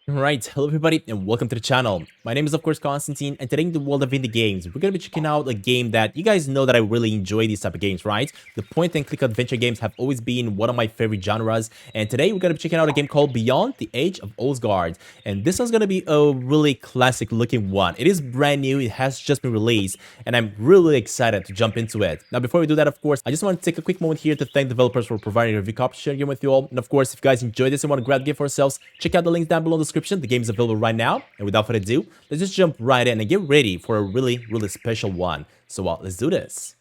Alright, hello everybody and welcome to the channel. My name is of course Constantin, and today in the world of indie games, we're going to be checking out a game that you guys know that I really enjoy these type of games, right? The point and click adventure games have always been one of my favorite genres, and today we're going to be checking out a game called Beyond the Age of Owlsgard, and this one's going to be a really classic looking one. It is brand new, it has just been released, and I'm really excited to jump into it. Now before we do that, of course, I just want to take a quick moment here to thank developers for providing a review copy sharing game with you all, and of course, if you guys enjoyed this and want to grab a game for yourselves, check out the links down below in the description. The game is available right now, and without further ado, let's just jump right in and get ready for a really special one. So let's do this.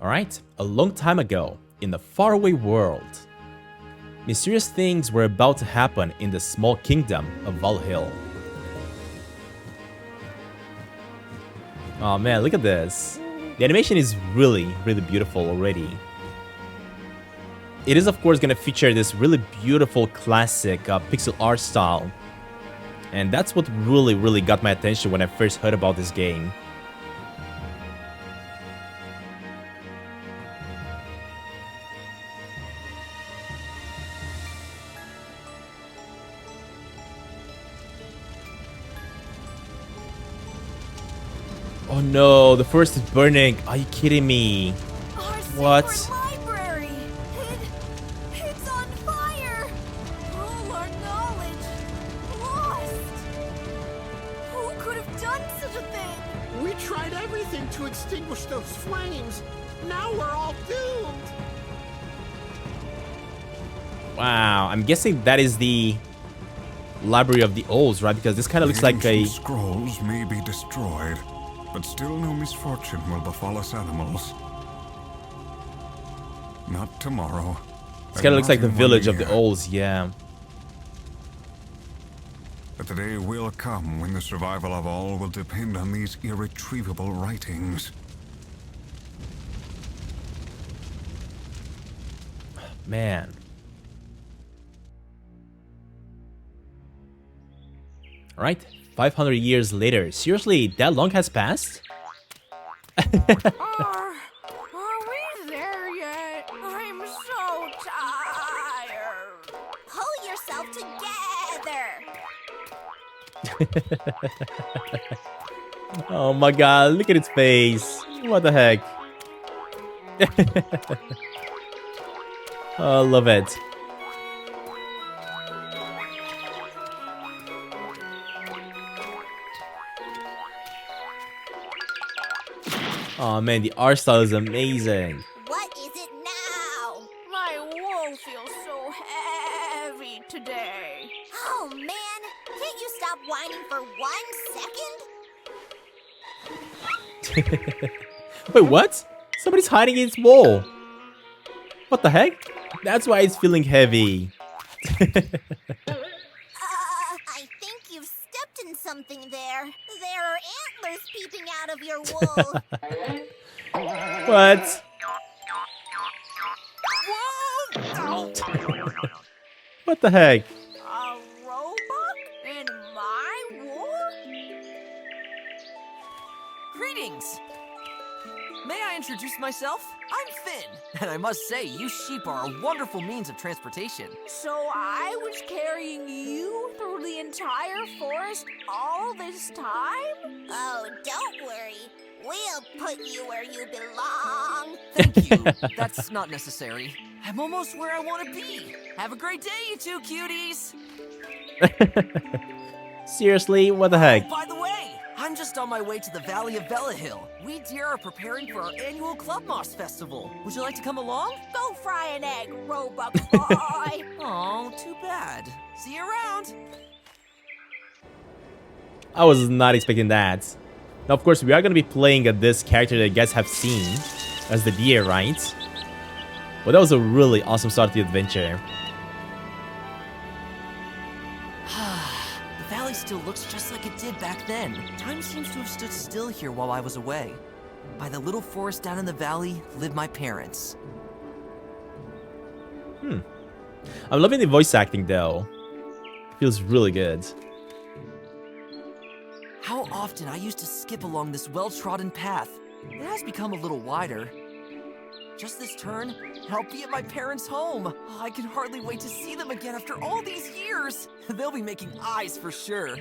Alright, a long time ago, in the faraway world, mysterious things were about to happen in the small kingdom of Valhalla. Oh man, look at this. The animation is really beautiful already. It is of course gonna feature this really beautiful classic pixel art style. And that's what really got my attention when I first heard about this game. Oh no, the forest is burning. Are you kidding me? Our secret library. It's on fire. All our knowledge lost. Who could have done such a thing? We tried everything to extinguish those flames. Now we're all doomed. Wow, I'm guessing that is the library of the Owls, right? Because this kind of looks like a scrolls may be destroyed, but still no misfortune will befall us animals. Not tomorrow. This kind of looks like the village of the Owls, yeah. But the day will come when the survival of all will depend on these irretrievable writings. Man. Alright, 500 years later. Seriously, that long has passed? Are we there yet? I'm so tired. Pull yourself together. Oh my god, look at its face. What the heck? Oh, I love it. Oh man, the art style is amazing. What is it now? My wool feels so heavy today. Oh man, can't you stop whining for 1 second? Wait, what? Somebody's hiding in its wall. What the heck? That's why it's feeling heavy. I think you've stepped in something there. There are antlers peeping out of your wool. What? Whoa! What the heck? A roebuck in my wool? Greetings! May I introduce myself? I'm Finn, and I must say, you sheep are a wonderful means of transportation. So I was carrying you through the entire forest all this time? Oh, don't worry. We'll put you where you belong. Thank you. That's not necessary. I'm almost where I want to be. Have a great day, you two cuties! Seriously, what the heck? By the way, I'm just on my way to the Valley of Valhalla. We deer are preparing for our annual Club Moss Festival. Would you like to come along? Go fry an egg, roebuck boy. Oh, too bad. See you around. I was not expecting that. Now, of course, we are going to be playing this character that you guys have seen as the deer, right? But that was a really awesome start to the adventure. The valley still looks just like it did back then. Time seems to have stood still here while I was away. By the little forest down in the valley live my parents. I'm loving the voice acting though. Feels really good. How often I used to skip along this well-trodden path. It has become a little wider. Just this turn, and I'll be at my parents' home. Oh, I can hardly wait to see them again after all these years. They'll be making eyes for sure.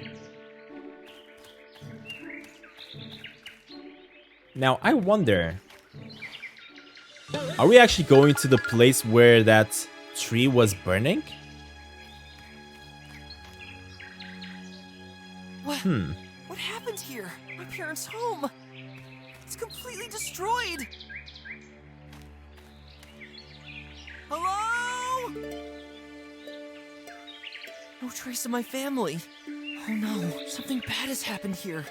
Now, I wonder, are we actually going to the place where that tree was burning? What happened here? My parents' home. It's completely destroyed. Hello? No trace of my family. Oh no, something bad has happened here.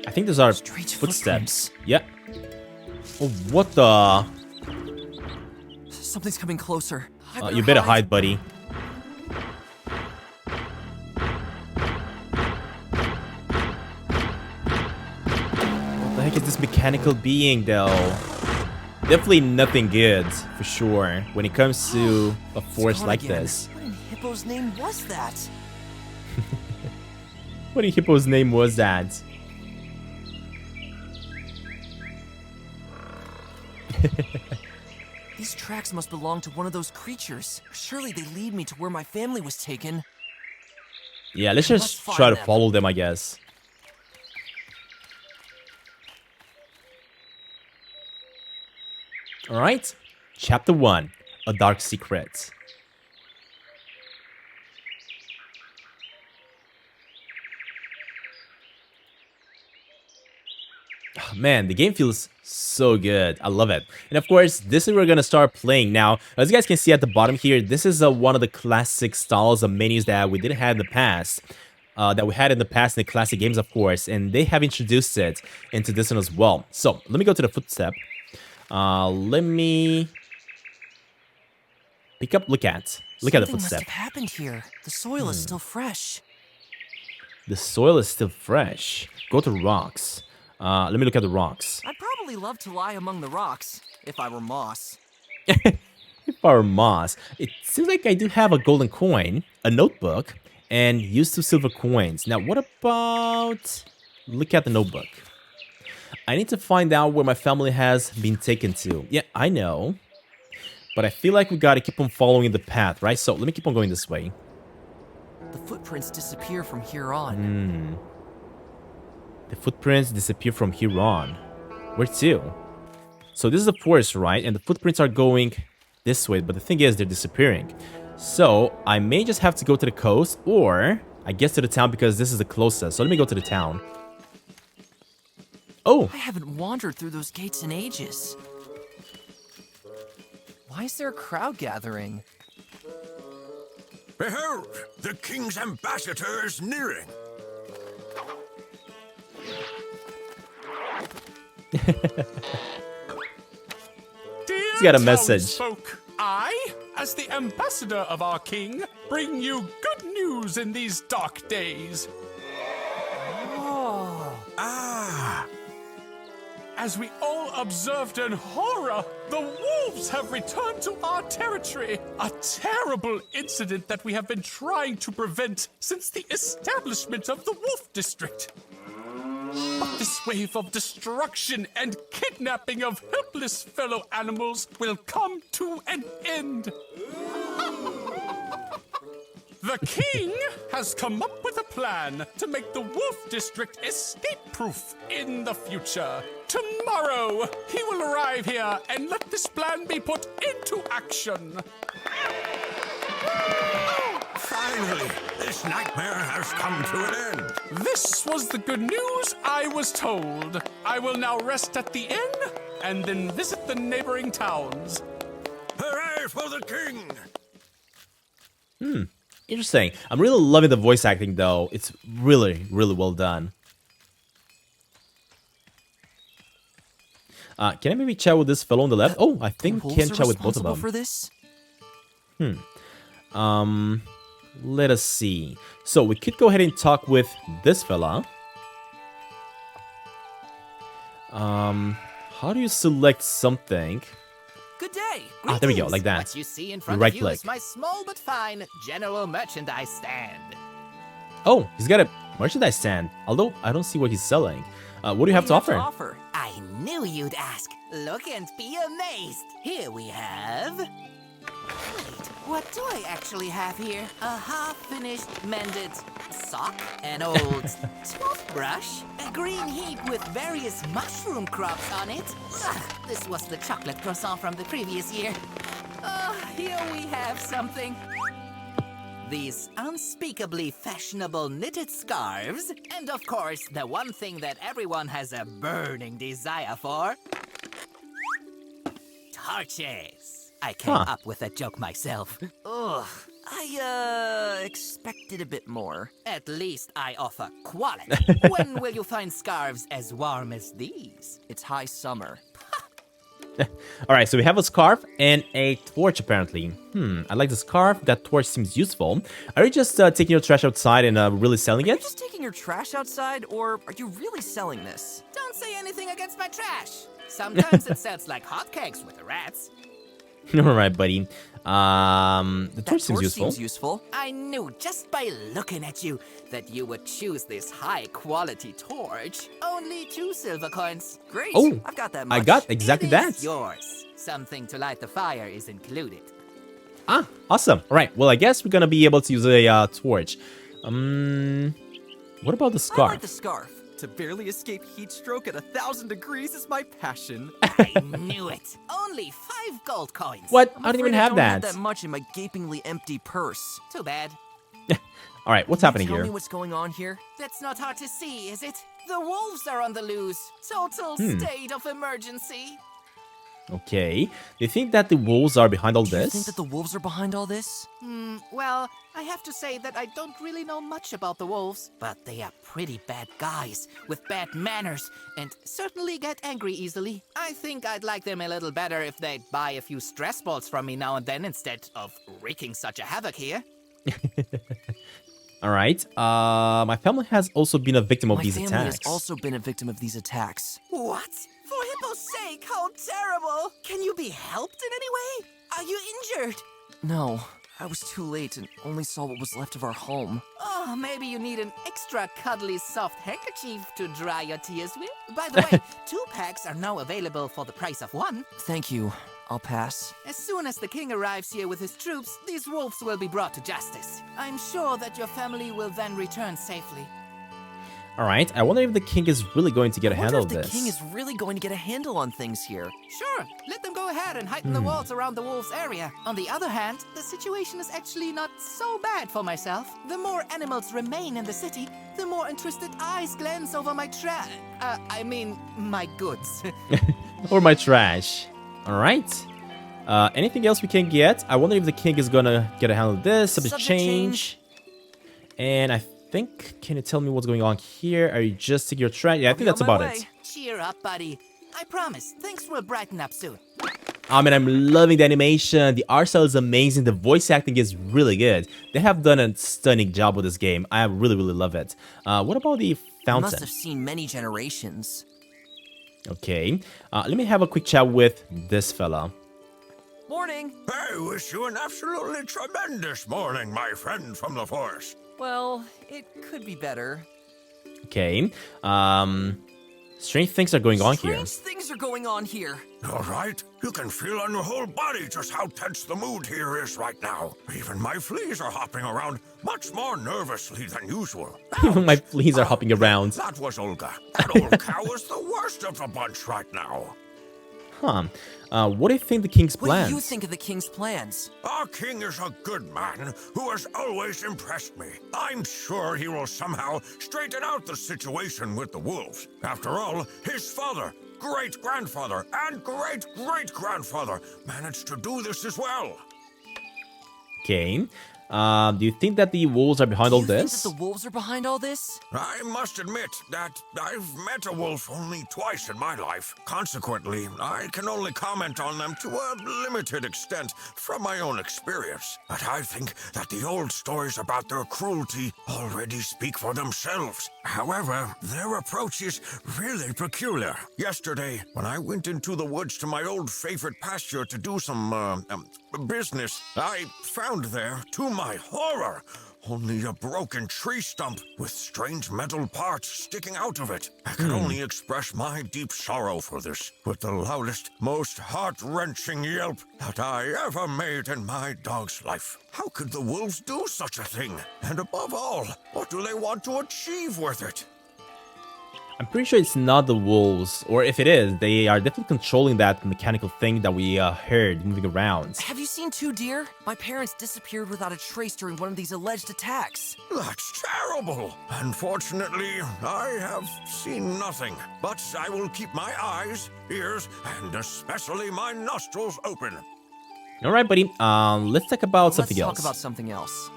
I think those are Strange footsteps. Yeah. Oh, what the? Something's coming closer. You better hide, buddy. What the heck is this mechanical being, though? Definitely nothing good, for sure, when it comes to a forest like this. What in Hippo's name was that? What in Hippo's name was that? These tracks must belong to one of those creatures. Surely they lead me to where my family was taken. Yeah, let's just try to follow them, I guess. Alright, Chapter 1, A Dark Secret. Oh, man, the game feels so good. I love it. And of course, this is where we're going to start playing. Now, as you guys can see at the bottom here, this is one of the classic styles of menus that we didn't have in the past. That we had in the past in the classic games, of course. And they have introduced it into this one as well. So, let me go to the footstep. Let me pick up, look at the Something footstep. must have happened here. The soil is still fresh. The soil is still fresh. Go to rocks. Let me look at the rocks. I'd probably love to lie among the rocks, if I were moss. If I were moss, it seems like I do have a golden coin, a notebook, and used 2 silver coins. Now, what about... Look at the notebook. I need to find out where my family has been taken to. Yeah, I know. But I feel like we gotta keep on following the path, right? So, let me keep on going this way. The footprints disappear from here on. The footprints disappear from here on. Where to? So this is the forest, right? And the footprints are going this way, but the thing is, they're disappearing. So I may just have to go to the coast, or I guess to the town because this is the closest. So let me go to the town. Oh! I haven't wandered through those gates in ages. Why is there a crowd gathering? Behold, the king's ambassador is nearing. He's got a message. Townsfolk, I, as the ambassador of our king, bring you good news in these dark days. As we all observed in horror, the wolves have returned to our territory. A terrible incident that we have been trying to prevent since the establishment of the Wolf District. But this wave of destruction and kidnapping of helpless fellow animals will come to an end. The king has come up with a plan to make the Wolf District escape-proof in the future. Tomorrow, he will arrive here and let this plan be put into action. Finally, this nightmare has come to an end. This was the good news I was told. I will now rest at the inn and then visit the neighboring towns. Hooray for the king! Interesting. I'm really loving the voice acting, though. It's really, really well done. Can I maybe chat with this fellow on the left? Oh, I think we can chat with both of them. For this? Let us see. So we could go ahead and talk with this fella. How do you select something? Good day. Ah, there we go, like that. What you see in front Right of you click. is my small but fine general merchandise stand. Oh, he's got a Merchandise stand. Although I don't see what he's selling. What do you have to offer? I knew you'd ask. Look and be amazed. Here we have... Wait, what do I actually have here? A half-finished mended sock, an old toothbrush, a green heap with various mushroom crops on it. Ugh, this was the chocolate croissant from the previous year. Here we have something. These unspeakably fashionable knitted scarves, and of course, the one thing that everyone has a burning desire for, torches. I came up with that joke myself. Ugh, I expected a bit more. At least I offer quality. When will you find scarves as warm as these? It's high summer. Alright, so we have a scarf and a torch apparently. I like the scarf. That torch seems useful. Are you just taking your trash outside and really selling Are you it? just taking your trash outside, or are you really selling this? Don't say anything against my trash. Sometimes it sells like hotcakes with the rats. Alright, buddy. The torch seems useful. I knew just by looking at you that you would choose this high-quality torch. Only 2 silver coins. Great. Oh, I've got that much. I got exactly It that. is yours. Something to light the fire is included. Ah, awesome. Alright, well, I guess we're gonna be able to use a torch. What about the I scarf? like the scarf. To barely escape heat stroke at 1,000 degrees is my passion. I knew it. Only 5 gold coins. What? I'm I don't even afraid have don't that. have that much in my gapingly empty purse. Too bad. Alright, what's Can you happening tell here? me what's going on here? That's not hard to see, is it? The wolves are on the loose. Total state of emergency. Okay. Do you think that the wolves are behind all Do you this? think that the wolves are behind all this? Well, I have to say that I don't really know much about the wolves, but they are pretty bad guys with bad manners and certainly get angry easily. I think I'd like them a little better if they'd buy a few stress balls from me now and then instead of wreaking such a havoc here. Alright. My family has also been a victim of My these family attacks. has also been a victim of these attacks. What? For Hippo's sake, how terrible! Can you be helped in any way? Are you injured? No, I was too late and only saw what was left of our home. Oh, maybe you need an extra cuddly soft handkerchief to dry your tears with. By the way, 2 packs are now available for the price of 1. Thank you. I'll pass. As soon as the king arrives here with his troops, these wolves will be brought to justice. I'm sure that your family will then return safely. Alright, I wonder if the king is really going to get a I wonder handle if of the this. king is really going to get a handle on things here. Sure, let them go ahead and heighten the walls around the wolves' area. On the other hand, the situation is actually not so bad for myself. The more animals remain in the city, the more interested eyes glance over my my goods. Or my trash. Alright. Anything else we can get? I wonder if the king is gonna get a handle of this. Subject change. And I think, can you tell me what's going on here? Are you just taking your trash? Yeah, I think that's about it. Cheer up, buddy. I promise, things will brighten up soon. I mean, I'm loving the animation. The art style is amazing. The voice acting is really good. They have done a stunning job with this game. I really, really love it. What about the You fountain? must have seen many generations. Okay. Let me have a quick chat with this fella. Morning! I wish you an absolutely tremendous morning, my friend from the forest. Well, it could be better. Okay. Strange things are going on here. Strange things are going on here. All right, you can feel on your whole body just how tense the mood here is right now. Even my fleas are hopping around much more nervously than usual. Even my fleas are hopping around. That was Olga. That old cow is the worst of the bunch right now. Huh. What do you think the king's What plans? do you think of the king's plans? Our king is a good man who has always impressed me. I'm sure he will somehow straighten out the situation with the wolves. After all, his father, great-grandfather, and great-great-grandfather managed to do this as well. Okay. Do you think that the wolves are behind all Do you think this? that the wolves are behind all this? I must admit that I've met a wolf only twice in my life. Consequently, I can only comment on them to a limited extent from my own experience. But I think that the old stories about their cruelty already speak for themselves. However, their approach is really peculiar. Yesterday, when I went into the woods to my old favorite pasture to do some business, I found there, to my horror, only a broken tree stump with strange metal parts sticking out of it. I can only express my deep sorrow for this with the loudest, most heart-wrenching yelp that I ever made in my dog's life. How could the wolves do such a thing? And above all, what do they want to achieve with it? I'm pretty sure it's not the wolves, or if it is, they are definitely controlling that mechanical thing that we heard moving around. Have you seen two deer? My parents disappeared without a trace during one of these alleged attacks. That's terrible. Unfortunately, I have seen nothing, but I will keep my eyes, ears, and especially my nostrils open. All right, buddy. Let's talk about something else. Let's talk about something else.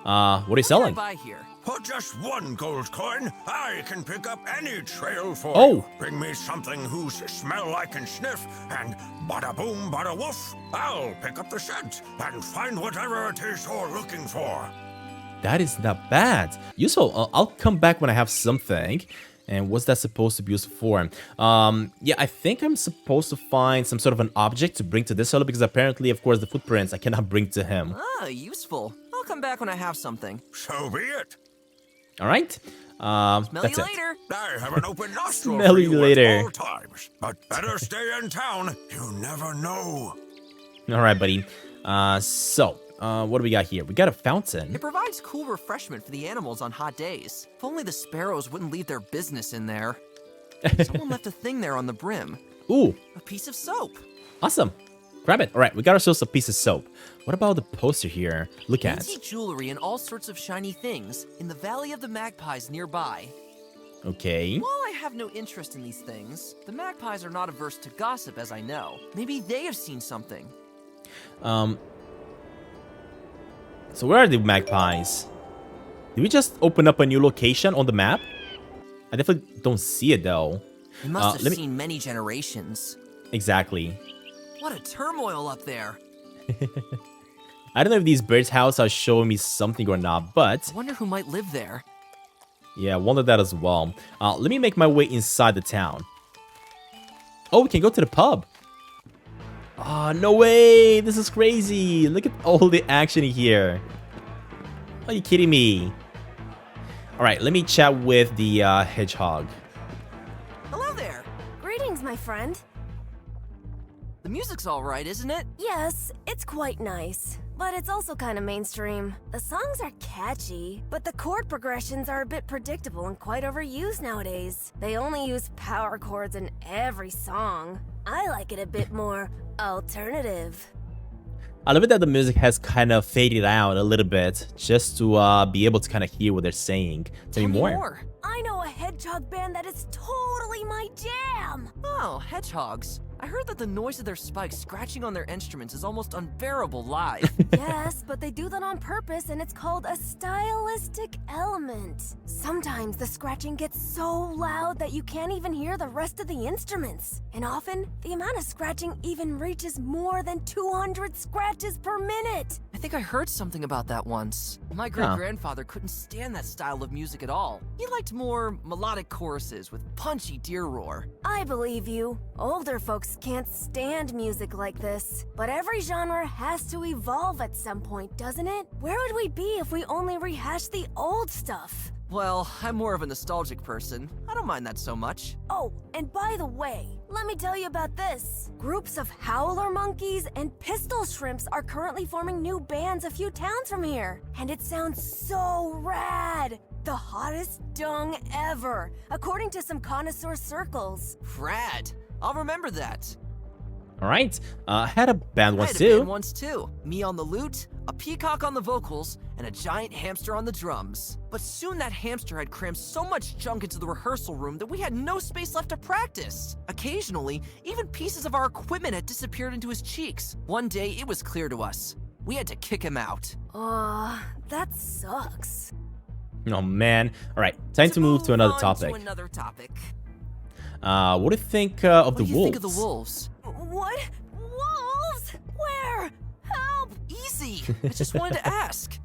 What are you What selling? can I buy here? For just one gold coin, I can pick up any trail for Oh. you. Bring me something whose smell I can sniff, and bada boom, bada woof, I'll pick up the scent and find whatever it is you're looking for. That is not bad. Useful. I'll come back when I have something. And what's that supposed to be used for? Yeah, I think I'm supposed to find some sort of an object to bring to this fellow because apparently, of course, the footprints I cannot bring to him. Ah, useful. I'll come back when I have something. So be it. All right. Smell That's you it. later. I have an open nostril Smell for you you later. at all times. But better stay in town. You never know. All right, buddy. What do we got here? We got a fountain. It provides cool refreshment for the animals on hot days. If only the sparrows wouldn't leave their business in there. Someone left a thing there on the brim. Ooh, A piece of soap. awesome. Grab it. All right, we got ourselves a piece of soap. What about the poster here? Look at. Fancy jewelry and all sorts of shiny things in the Valley of the Magpies nearby. Okay. While I have no interest in these things, the magpies are not averse to gossip, as I know. Maybe they have seen something. So where are the magpies? Did we just open up a new location on the map? I definitely don't see it though. They must have let me- seen many generations. Exactly. What a turmoil up there. I don't know if these birds' houses are showing me something or not, but I wonder who might live there. yeah, I wonder that as well. Let me make my way inside the town. Oh, we can go to the pub. Ah, no way! This is crazy! Look at all the action here. Are you kidding me? Alright, let me chat with the hedgehog. Hello there. Greetings, my friend. The music's all right, isn't it? Yes, it's quite nice, but it's also kind of mainstream. The songs are catchy, but the chord progressions are a bit predictable and quite overused nowadays. They only use power chords in every song. I like it a bit more alternative. I love it that the music has kind of faded out a little bit, just to be able to kind of hear what they're saying. Tell me more. I know a hedgehog band that is totally my jam. Oh, hedgehogs. I heard that the noise of their spikes scratching on their instruments is almost unbearable live. Yes, but they do that on purpose, and it's called a stylistic element. Sometimes the scratching gets so loud that you can't even hear the rest of the instruments. And often, the amount of scratching even reaches more than 200 scratches per minute. I think I heard something about that once. My great-grandfather couldn't stand that style of music at all. He liked more melodic choruses with punchy deer roar. I believe you. Older folks can't stand music like this. But every genre has to evolve at some point, doesn't it? Where would we be if we only rehashed the old stuff? Well, I'm more of a nostalgic person. I don't mind that so much. Oh, and by the way, let me tell you about this. Groups of howler monkeys and pistol shrimps are currently forming new bands a few towns from here. And it sounds so rad. The hottest dung ever, according to some connoisseur circles. Rad. I'll remember that. Alright, I had a band I once had a band too. once too. Me on the lute, a peacock on the vocals, and a giant hamster on the drums. But soon that hamster had crammed so much junk into the rehearsal room that we had no space left to practice. Occasionally, even pieces of our equipment had disappeared into his cheeks. One day, it was clear to us. We had to kick him out. That sucks. Oh man. Alright, time to move to another on topic. To another topic. What do you think of the What do you wolves? think of the wolves? What? Wolves? Where? Help! Easy. I just wanted to ask.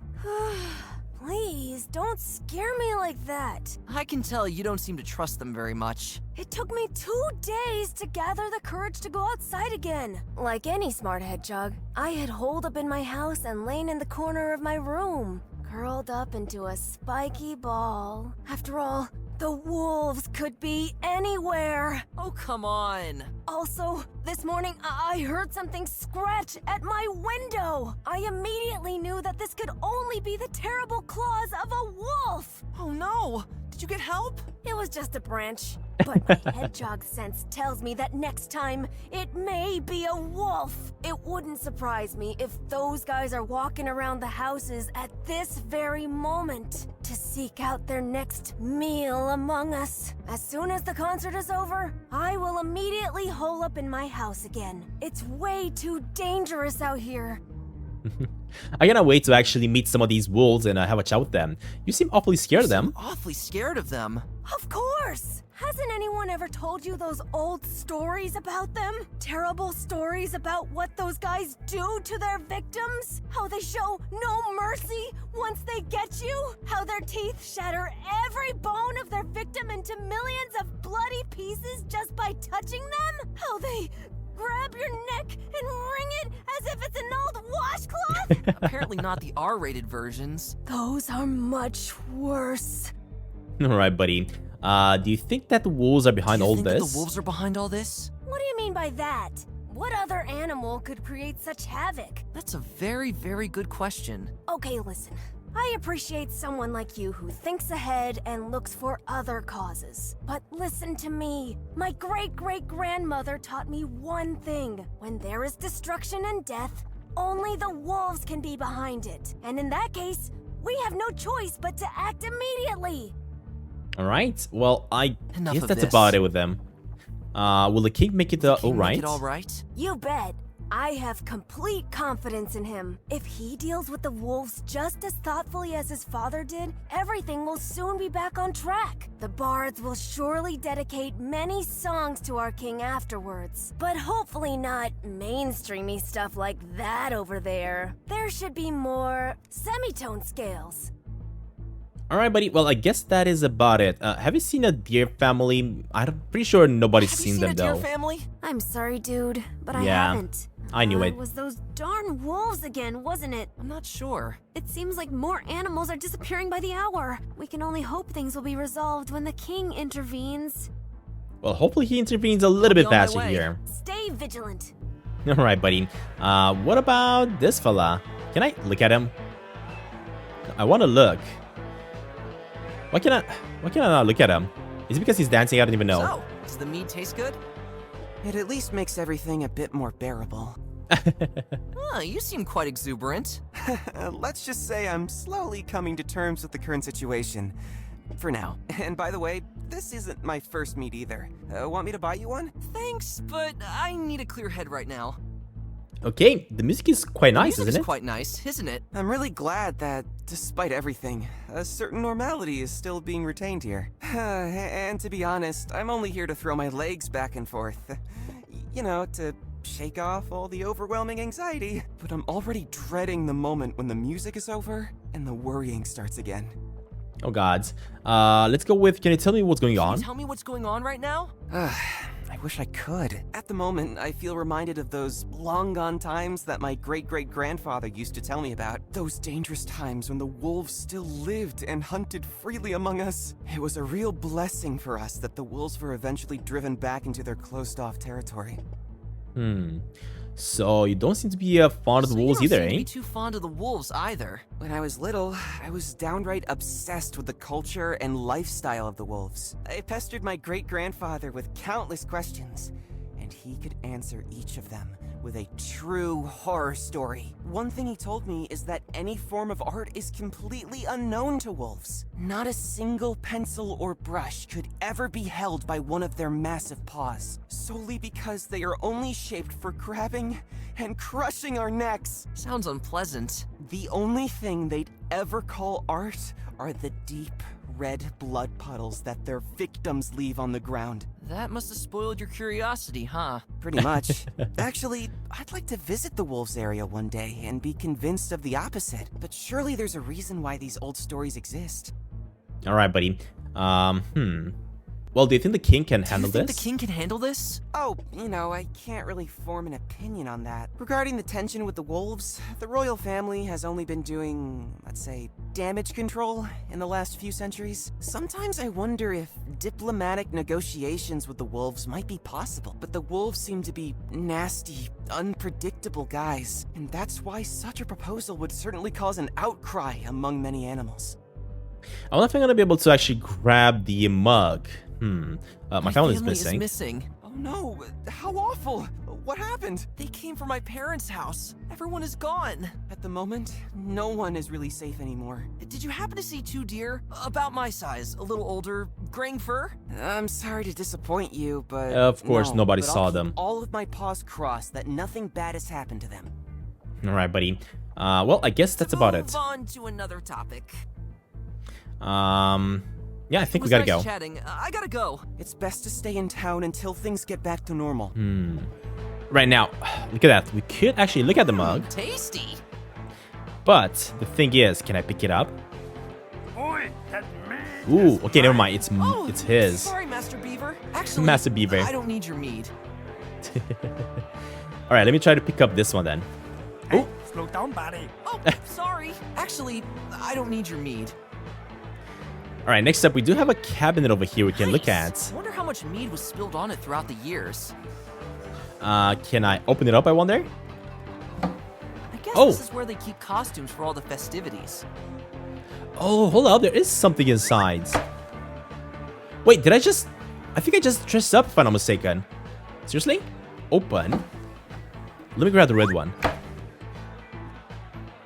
Please, don't scare me like that. I can tell you don't seem to trust them very much. It took me 2 days to gather the courage to go outside again. Like any smart hedgehog, I had holed up in my house and lain in the corner of my room, curled up into a spiky ball. After all, the wolves could be anywhere. Oh, come on. Also, this morning I heard something scratch at my window. I immediately knew that this could only be the terrible claws of a wolf. Oh no! Did you get help? It was just a branch. But my hedgehog sense tells me that next time, it may be a wolf. It wouldn't surprise me if those guys are walking around the houses at this very moment to seek out their next meal among us. As soon as the concert is over, I will immediately hole up in my house again. It's way too dangerous out here. I cannot wait to actually meet some of these wolves and have a chat with them. You seem awfully scared of them. Awfully scared of them. Of course! Hasn't anyone ever told you those old stories about them? Terrible stories about what those guys do to their victims? How they show no mercy once they get you? How their teeth shatter every bone of their victim into millions of bloody pieces just by touching them? How they grab your neck and wring it as if it's an old washcloth? Apparently not the R-rated versions. Those are much worse. Alright, buddy. Do you think that the wolves are behind all Do you think that this? the wolves are behind all this? What do you mean by that? What other animal could create such havoc? That's a very, very good question. Okay, listen. I appreciate someone like you who thinks ahead and looks for other causes. But listen to me. My great-great-grandmother taught me one thing. When there is destruction and death, only the wolves can be behind it. And in that case, we have no choice but to act immediately. Alright, well, I Enough guess of that's this. about it with them. Will the king make it Can you alright? make it all right? You bet. I have complete confidence in him. If he deals with the wolves just as thoughtfully as his father did, everything will soon be back on track. The bards will surely dedicate many songs to our king afterwards. But hopefully not mainstreamy stuff like that over there. There should be more semitone scales. Alright, buddy. Well, I guess that is about it. Have you seen a deer family? I'm pretty sure nobody's Have seen you them, seen a deer though. family? I'm sorry, dude, but I Yeah, haven't. I knew it. It was those darn wolves again, wasn't it? I'm not sure. It seems like more animals are disappearing by the hour. We can only hope things will be resolved when the king intervenes. Well, hopefully he intervenes a little be bit on my faster way. here. Stay vigilant. Alright, buddy. What about this fella? Can I look at him? I want to look. Why can I not look at him? Is it because he's dancing? I don't even know. So, does the mead taste good? It at least makes everything a bit more bearable. You seem quite exuberant. Let's just say I'm slowly coming to terms with the current situation. For now. And by the way, this isn't my first meat either. Want me to buy you one? Thanks, but I need a clear head right now. Okay, the music is quite nice, Music isn't is it? quite nice, isn't it? I'm really glad that, despite everything, a certain normality is still being retained here. And to be honest, I'm only here to throw my legs back and forth. You know, to shake off all the overwhelming anxiety. But I'm already dreading the moment when the music is over and the worrying starts again. Oh gods. Let's go with, can you tell me what's going Can on? you tell me what's going on right now? I wish I could. At the moment, I feel reminded of those long-gone times that my great-great-grandfather used to tell me about. Those dangerous times when the wolves still lived and hunted freely among us. It was a real blessing for us that the wolves were eventually driven back into their closed-off territory. So you don't seem to be fond of the So you wolves don't either, seem to eh? be too fond of the wolves either. When I was little, I was downright obsessed with the culture and lifestyle of the wolves. I pestered my great-grandfather with countless questions, and he could answer each of them with a true horror story. One thing he told me is that any form of art is completely unknown to wolves. Not a single pencil or brush could ever be held by one of their massive paws, solely because they are only shaped for grabbing and crushing our necks. Sounds unpleasant. The only thing they'd ever call art are the deep red blood puddles that their victims leave on the ground. That must have spoiled your curiosity, huh? Pretty much. Actually, I'd like to visit the wolves area one day and be convinced of the opposite. But surely there's a reason why these old stories exist. Alright, buddy. Well, do you think the king can handle Do you think this? the king can handle this? Oh, you know, I can't really form an opinion on that. Regarding the tension with the wolves, the royal family has only been doing, let's say, damage control in the last few centuries. Sometimes I wonder if diplomatic negotiations with the wolves might be possible, but the wolves seem to be nasty, unpredictable guys, and that's why such a proposal would certainly cause an outcry among many animals. I wonder if I'm gonna be able to actually grab the mug. My family is missing. Oh no, how awful! What happened? They came from my parents' house. Everyone is gone. At the moment, no one is really safe anymore. Did you happen to see two deer? About my size, a little older, graying fur? I'm sorry to disappoint you, but Of course, no, nobody but I'll saw keep them. all of my paws crossed that nothing bad has happened to them. All right, buddy. Well, I guess that's about it. Move on to another topic. Yeah, I think we It was gotta nice go. chatting. I gotta go. It's best to stay in town until things get back to normal. Right now, look at that. We could actually look at the mug, Tasty. but the thing is, can I pick it up? Ooh, okay, never mind. It's his. Sorry, Master Beaver. Actually, Master Beaver. I don't need your mead. All right, let me try to pick up this one then. Oh, Slow down, buddy. Oh, sorry. Actually, I don't need your mead. all right. Next up, we do have a cabinet over here we can look Nice. at. Wonder how much mead was spilled on it throughout the years. Can I open it up? I wonder. I guess Oh. this is where they keep costumes for all the festivities. Oh, hold up. There is something inside. Wait, did I just... I think I just dressed up, if I'm not mistaken. Seriously? Open. Let me grab the red one.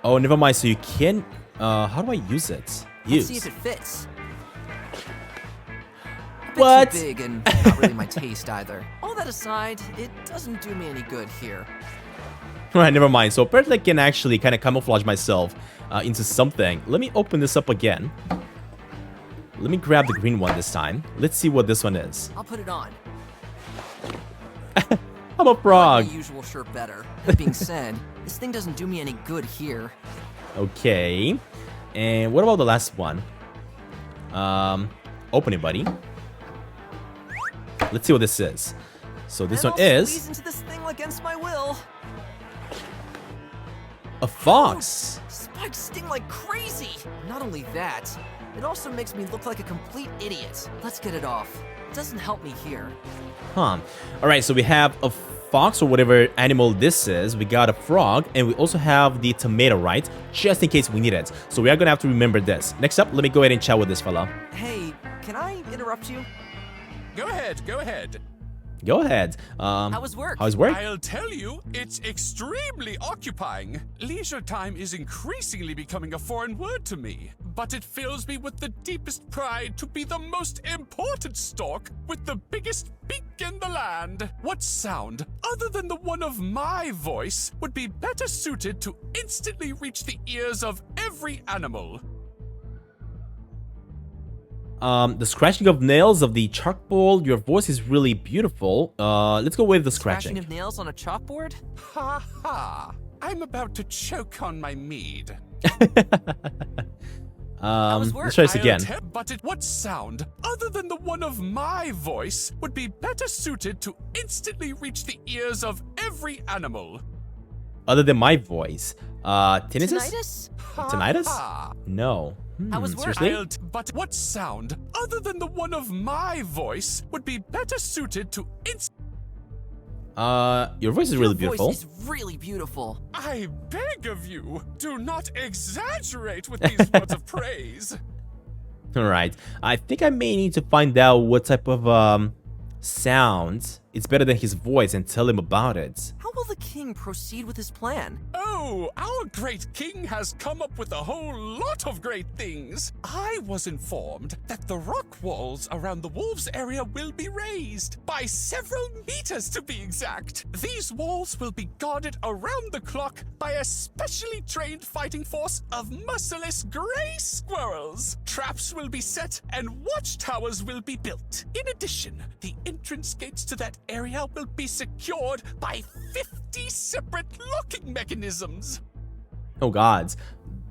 Oh, never mind. So you can... how do I use it? Let's see Use. if it fits. A bit What? Too big and not really my taste either. All that aside, it doesn't do me any good here. Alright, never mind. So apparently I can actually kind of camouflage myself into something. Let me open this up again. Let me grab the green one this time. Let's see what this one is. I'll put it on. I'm a frog. My usual shirt better. That being said, this thing doesn't do me any good here. Okay. And what about the last one? Open it, buddy. Let's see what this is. So this And one I'll is squeeze into this thing against my will. a fox. Spikes sting like crazy. Not only that, it also makes me look like a complete idiot. Let's get it off. It doesn't help me here. Huh. Alright, so we have a fox or whatever animal this is. We got a frog, and we also have the tomato, right? Just in case we need it. So we are gonna have to remember this. Next up, let me go ahead and chat with this fella. Hey, can I interrupt you? Go ahead, go ahead. Go ahead. How was work? How's work? I'll tell you, it's extremely occupying. Leisure time is increasingly becoming a foreign word to me, but it fills me with the deepest pride to be the most important stork with the biggest beak in the land. What sound, other than the one of my voice, would be better suited to instantly reach the ears of every animal? The scratching of nails of the chalkboard. Your voice is really beautiful. Let's go with the scratching. Scratching of nails on a chalkboard? Ha ha! I'm about to choke on my mead. was work? Let's try this again. What sound, other than the one of my voice, would be better suited to instantly reach the ears of every animal? Other than my voice. Tinnitus? Tinnitus? Tinnitus? Ha No. How was work? Seriously? But what sound, other than the one of my voice, would be better suited to Your voice is really Your beautiful. voice is really beautiful. I beg of you, do not exaggerate with these words of praise. Alright. I think I may need to find out what type of sound is better than his voice and tell him about it. How will the king proceed with his plan? Oh, our great king has come up with a whole lot of great things. I was informed that the rock walls around the wolves area will be raised by several meters to be exact. These walls will be guarded around the clock by a specially trained fighting force of merciless gray squirrels. Traps will be set and watchtowers will be built. In addition, the entrance gates to that area will be secured by 50 separate locking mechanisms. Oh gods.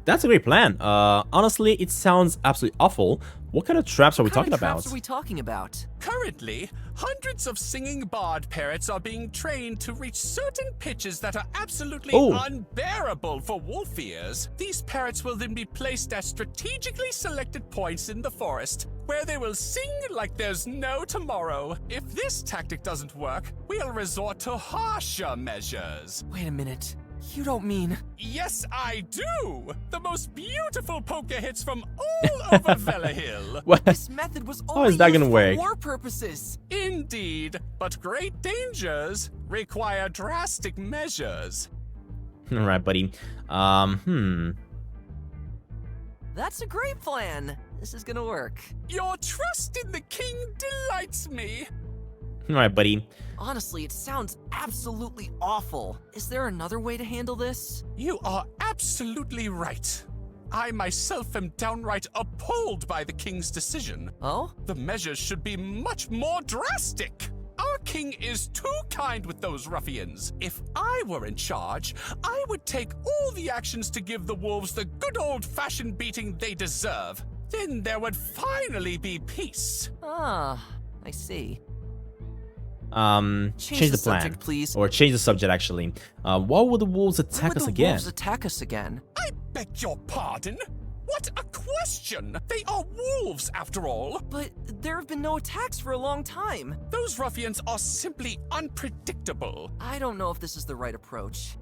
that's a great plan. Honestly, it sounds absolutely awful. What kind of traps are we What kind talking of traps about? are we talking about? Currently, hundreds of singing bard parrots are being trained to reach certain pitches that are absolutely Oh. unbearable for wolf ears. These parrots will then be placed at strategically selected points in the forest, where they will sing like there's no tomorrow. If this tactic doesn't work, we'll resort to harsher measures. Wait a minute. You don't mean... Yes, I do! The most beautiful poker hits from all over Velahill. What? This method was How only is that used gonna for work? war purposes. Indeed, but great dangers require drastic measures. All right, buddy. That's a great plan. This is gonna work. Your trust in the king delights me. All right, buddy. Honestly, it sounds absolutely awful. Is there another way to handle this? You are absolutely right. I myself am downright appalled by the king's decision. Oh? The measures should be much more drastic. Our king is too kind with those ruffians. If I were in charge, I would take all the actions to give the wolves the good old-fashioned beating they deserve. Then there would finally be peace. Ah, I see. Change the plan, subject, please. or change the subject actually. Why would the wolves attack Why would us the again? wolves attack us again? I beg your pardon? What a question! They are wolves, after all. But there have been no attacks for a long time. Those ruffians are simply unpredictable. I don't know if this is the right approach.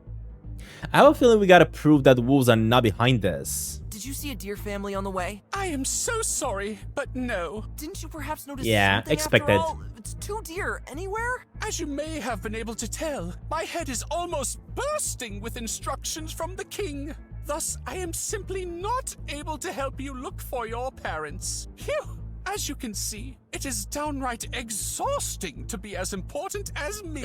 I have a feeling we gotta prove that the wolves are not behind this. Did you see a deer family on the way? I am so sorry, but no. Didn't you perhaps notice Yeah, something expected. after all? It's 2 deer anywhere? As you may have been able to tell, my head is almost bursting with instructions from the king. Thus, I am simply not able to help you look for your parents. Phew! As you can see, it is downright exhausting to be as important as me.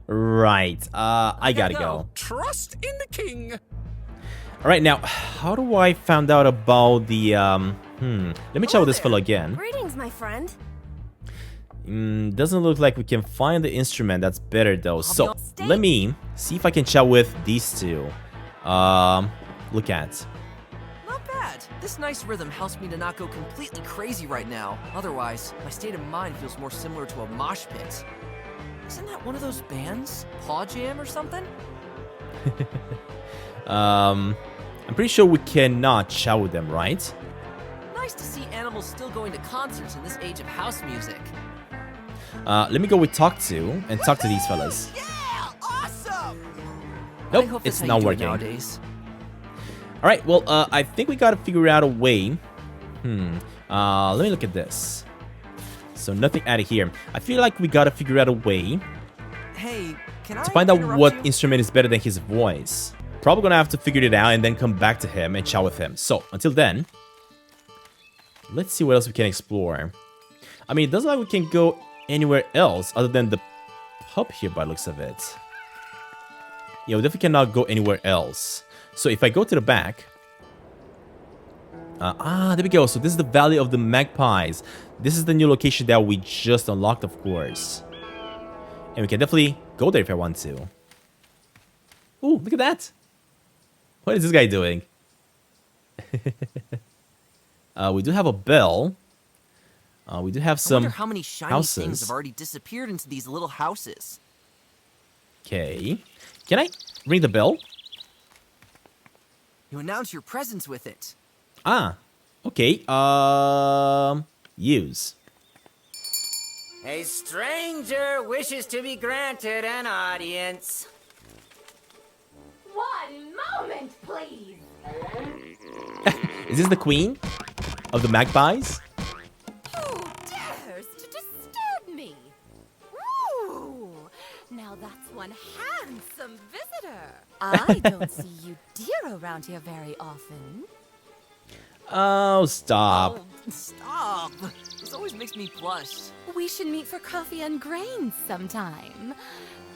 Right. I gotta go. Trust in the king. All right, now, how do I find out about the Let me chat with this fellow again. Greetings, my friend. Doesn't look like we can find the instrument that's better though. So Stay- let me see if I can chat with these two. Look at. Not bad. This nice rhythm helps me to not go completely crazy right now. Otherwise, my state of mind feels more similar to a mosh pit. Isn't that one of those bands? Paw Jam or something? I'm pretty sure we cannot chat with them, right? Nice to see animals still going to concerts in this age of house music. Let me go with talk to and talk to these fellas. Yeah! Awesome! I Nope, hope it's that's how not you do it working. nowadays. All right, well, I think we gotta figure out a way. Let me look at this. So nothing out of here. I feel like we gotta figure out a way Hey, can I to find out interrupt what you? instrument is better than his voice. Probably gonna have to figure it out and then come back to him and chat with him. So until then, let's see what else we can explore. I mean, it doesn't look like we can go anywhere else other than the pub here by the looks of it. Yeah, we definitely cannot go anywhere else. So if I go to the back... there we go. So this is the Valley of the Magpies. This is the new location that we just unlocked, of course. And we can definitely go there if I want to. Ooh, look at that. What is this guy doing? We do have a bell. We do have I some wonder how many shiny houses. things have already disappeared into these little houses. Okay. Can I ring the bell? You announce your presence with it. Ah. Okay. Use. A stranger wishes to be granted an audience. One moment, please. Is this the queen of the magpies? Who dares to disturb me? Ooh, now that's one handsome visitor. I don't see you deer around here very often. Oh, stop. Oh, stop. This always makes me blush. We should meet for coffee and grains sometime.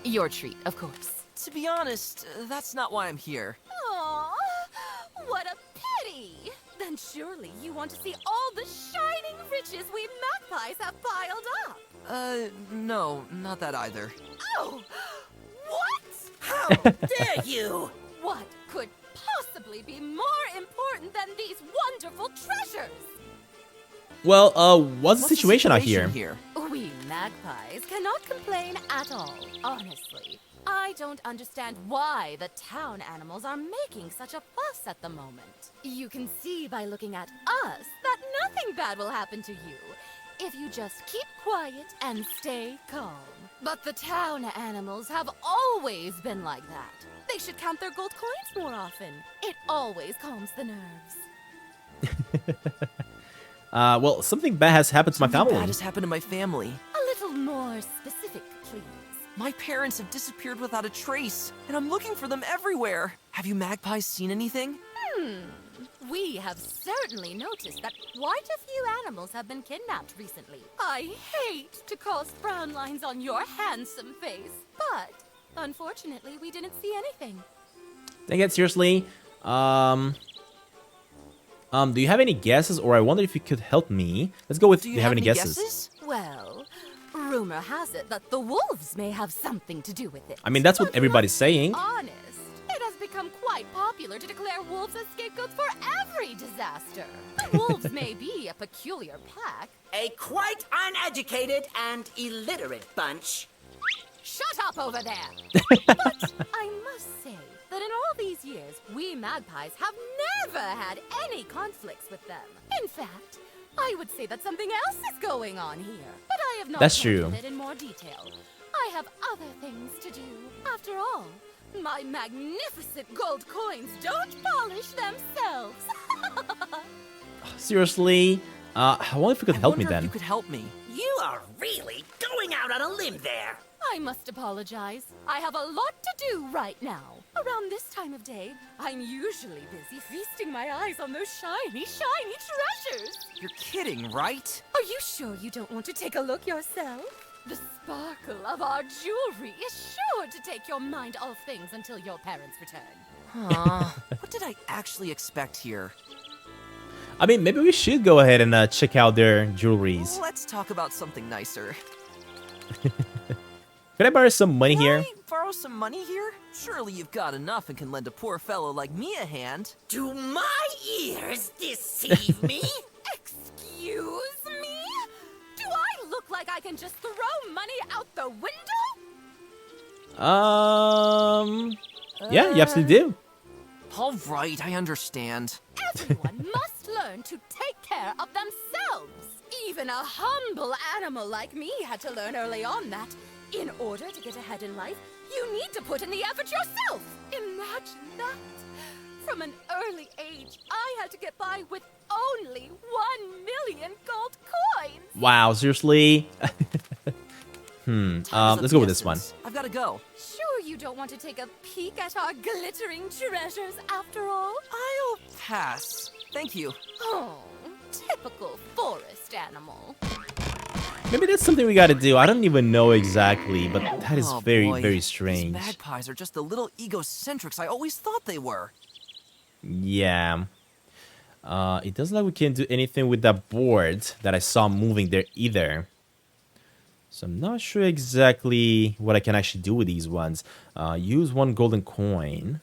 Your treat, of course. To be honest, that's not why I'm here. Aw, what a pity! Then surely you want to see all the shining riches we magpies have piled up. No, not that either. Oh, what? How dare you! What could possibly be more important than these wonderful treasures? Well, what's the situation out here? We magpies cannot complain at all, honestly. I don't understand why the town animals are making such a fuss at the moment. You can see by looking at us that nothing bad will happen to you if you just keep quiet and stay calm. But the town animals have always been like that. They should count their gold coins more often. It always calms the nerves. Well, something bad has happened to my family. Something bad has happened to my family. A little more specific, please. My parents have disappeared without a trace, and I'm looking for them everywhere. Have you magpies seen anything? We have certainly noticed that quite a few animals have been kidnapped recently. I hate to cause frown lines on your handsome face, but unfortunately we didn't see anything. Dang it, seriously? Do you have any guesses, or I wonder if you could help me? Let's go with, do you have any guesses? Well, rumor has it that the wolves may have something to do with it. I mean, that's what everybody's saying. Honest, it has become quite popular to declare wolves as scapegoats for every disaster. The wolves may be a peculiar pack. A quite uneducated and illiterate bunch. Shut up over there! But I must say that in all these years, we magpies have never had any conflicts with them. In fact, I would say that something else is going on here, but I have not That's true. handled it in more detail. I have other things to do. After all, my magnificent gold coins don't polish themselves. Seriously? I wonder if you could help me then. You could help me. You are really going out on a limb there. I must apologize. I have a lot to do right now. Around this time of day, I'm usually busy feasting my eyes on those shiny, shiny treasures. You're kidding, right? Are you sure you don't want to take a look yourself? The sparkle of our jewelry is sure to take your mind off things until your parents return. What did I actually expect here? I mean, maybe we should go ahead and check out their jewelries. Let's talk about something nicer. Could I borrow some money here? Can I borrow some money here? Surely you've got enough and can lend a poor fellow like me a hand. Do my ears deceive me? Excuse me? Do I look like I can just throw money out the window? Yeah, you absolutely do. All right, I understand. Everyone must learn to take care of themselves. Even a humble animal like me had to learn early on that in order to get ahead in life, you need to put in the effort yourself. Imagine that. From an early age, I had to get by with only 1 million gold coins. Wow, seriously? Let's go with this one. I've got to go. Sure you don't want to take a peek at our glittering treasures after all? I'll pass. Thank you. Oh, typical forest animal. Maybe that's something we gotta do. I don't even know exactly, but that is Oh, very, boy. very These strange. magpies are just the little egocentrics I always thought they were. Yeah. It doesn't look like we can do anything with that board that I saw moving there either. So I'm not sure exactly what I can actually do with these ones. Use 1 golden coin.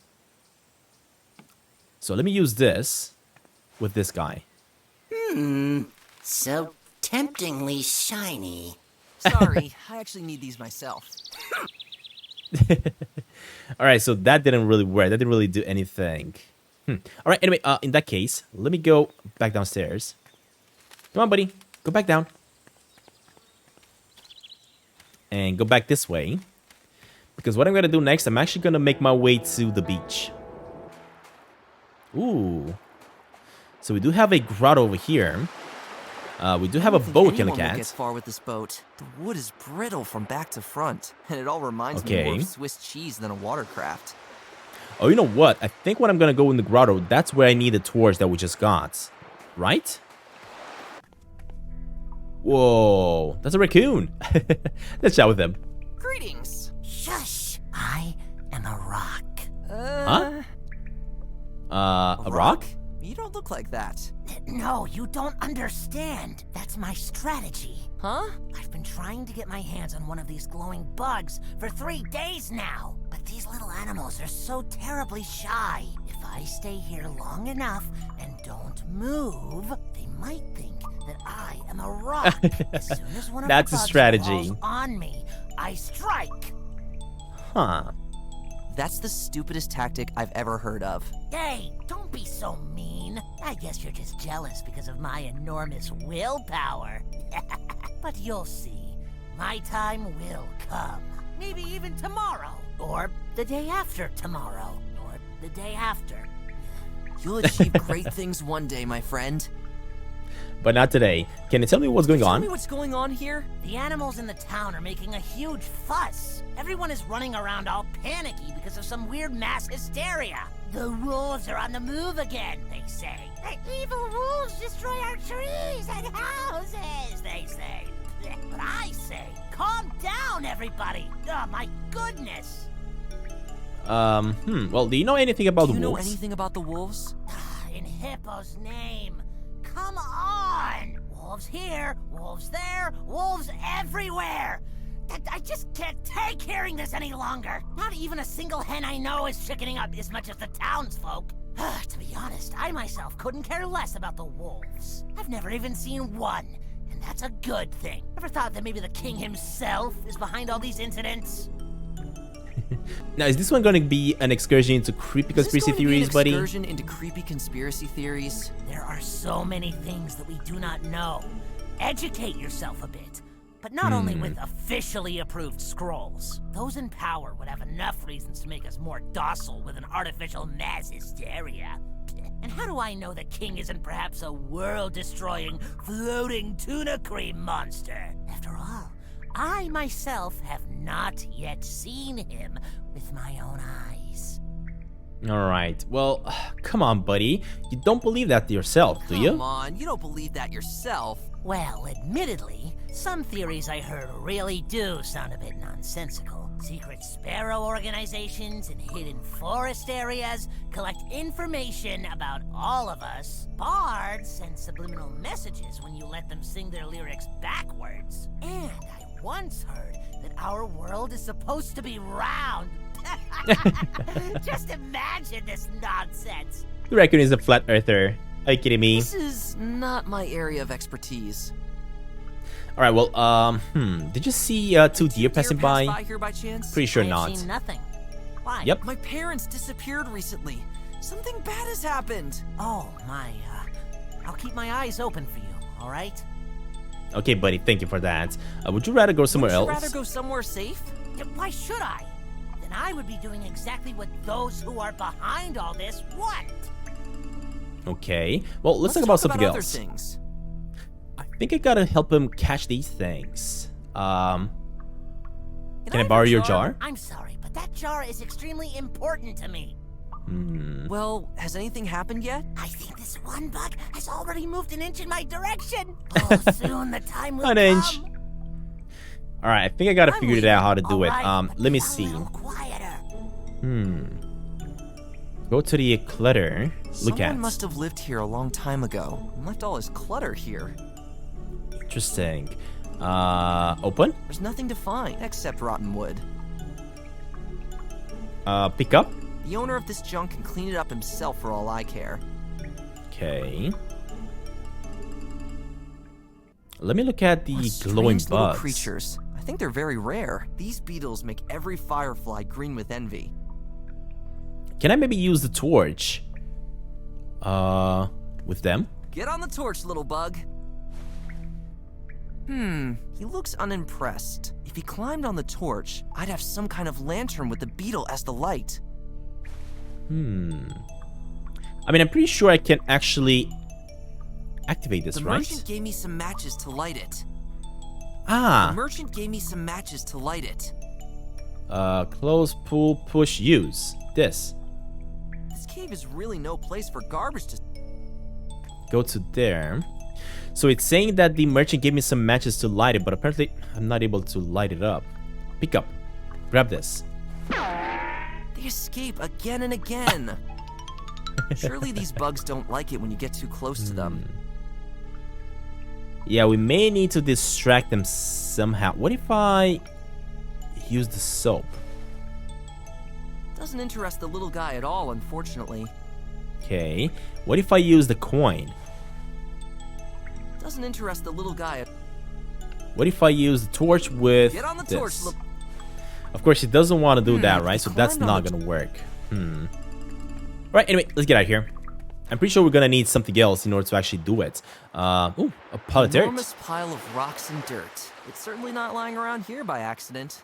So let me use this with this guy. So temptingly shiny. Sorry, I actually need these myself. Alright, so that didn't really work. That didn't really do anything. Alright, anyway, in that case, let me go back downstairs. Come on, buddy. Go back down. And go back this way. Because what I'm going to do next, I'm actually going to make my way to the beach. Ooh. So we do have a grotto over here. We do have a boat we can look Anyone will at. get far with this boat. The wood is brittle from back to front, and it all reminds me Okay. more of Swiss cheese than a watercraft. Oh, you know what? I think when I'm going to go in the grotto, that's where I need the torch that we just got. Right? Whoa. That's a raccoon. Let's chat with him. Greetings. Shush! I am a rock. Huh? A rock? You don't look like that. No, you don't understand. That's my strategy. Huh? I've been trying to get my hands on one of these glowing bugs for 3 days now, but these little animals are so terribly shy. If I stay here long enough and don't move, they might think that I am a rock. As soon as one of That's the a bugs strategy. falls on me, I strike. Huh. That's the stupidest tactic I've ever heard of. Hey, don't be so mean. I guess you're just jealous because of my enormous willpower. But you'll see. My time will come. Maybe even tomorrow. Or the day after tomorrow. Or the day after. You'll achieve great things one day, my friend. But not today. Can you tell me what's going Tell on? me what's going on here? The animals in the town are making a huge fuss. Everyone is running around all panicky because of some weird mass hysteria. The wolves are on the move again, they say. The evil wolves destroy our trees and houses, they say. But I say, calm down, everybody. Oh, my goodness. Well, do you know anything about Do you know wolves? anything about the wolves? In Hippo's name. Come on! Wolves here, wolves there, wolves everywhere! I just can't take hearing this any longer! Not even a single hen I know is chickening up as much as the townsfolk. To be honest, I myself couldn't care less about the wolves. I've never even seen one, and that's a good thing. Ever thought that maybe the king himself is behind all these incidents? Now, is this one going to be an excursion into creepy conspiracy theories, buddy? Excursion into creepy conspiracy theories? There are so many things that we do not know. Educate yourself a bit. But not only with officially approved scrolls. Those in power would have enough reasons to make us more docile with an artificial mass hysteria. And how do I know the king isn't perhaps a world-destroying, floating tuna cream monster? After all, I myself have not yet seen him with my own eyes. Alright, well, come on, buddy. You don't believe that yourself, do you? Come on, you don't believe that yourself. Well, admittedly, some theories I heard really do sound a bit nonsensical. Secret sparrow organizations in hidden forest areas collect information about all of us. Bards send subliminal messages when you let them sing their lyrics backwards. And I once heard that our world is supposed to be round. Just imagine this nonsense. You reckon he's a flat earther? Are you kidding me? This is not my area of expertise. Alright, well, did you see two deer passing Pass by? here by chance? Pretty sure I have not. seen nothing. Why? Yep. My parents disappeared recently. Something bad has happened. Oh, I'll keep my eyes open for you, all right? Okay, buddy, thank you for that. Would you rather go somewhere Would you else? rather go somewhere safe? Why should I? Then I would be doing exactly what those who are behind all this want. Okay, well, let's talk about something other else. things. I think I gotta help him catch these things. Can I borrow your jar? I'm sorry, but that jar is extremely important to me. Well, has anything happened yet? I think this one bug has already moved an inch in my direction. Oh, soon the time will An come. inch. Alright, I think I gotta I'm figure it out how to leaving, do it. alright, but Let me be a see. little quieter. Go to the clutter. Look Someone at. must have lived here a long time ago and left all his clutter here. Interesting. Open? There's nothing to find except rotten wood. Pick up. The owner of this junk can clean it up himself for all I care. Okay. Let me look at the What glowing strange little bugs. creatures. I think they're very rare. These beetles make every firefly green with envy. Can I maybe use the torch? With them? Get on the torch, little bug. He looks unimpressed. If he climbed on the torch, I'd have some kind of lantern with the beetle as the light. I mean, I'm pretty sure I can actually activate this, The right? merchant gave me some matches to light it. The Ah, merchant gave me some matches to light it. close, pull, push, use. This. This cave is really no place for garbage to... Go to there. So it's saying that the merchant gave me some matches to light it, but apparently I'm not able to light it up. Pick up. Grab this. They escape again and again. Surely these bugs don't like it when you get too close to them. Yeah, we may need to distract them somehow. What if I use the soap? Doesn't interest the little guy at all, unfortunately. Okay. What if I use the coin? Doesn't interest the little guy at What if I use the torch with Get on the this? torch, look. Of course, he doesn't want to do that, right? So that's climbed not on the gonna work. Right, anyway, let's get out of here. I'm pretty sure we're gonna need something else in order to actually do it. Ooh, a pile of dirt. Enormous pile of rocks and dirt. It's certainly not lying around here by accident.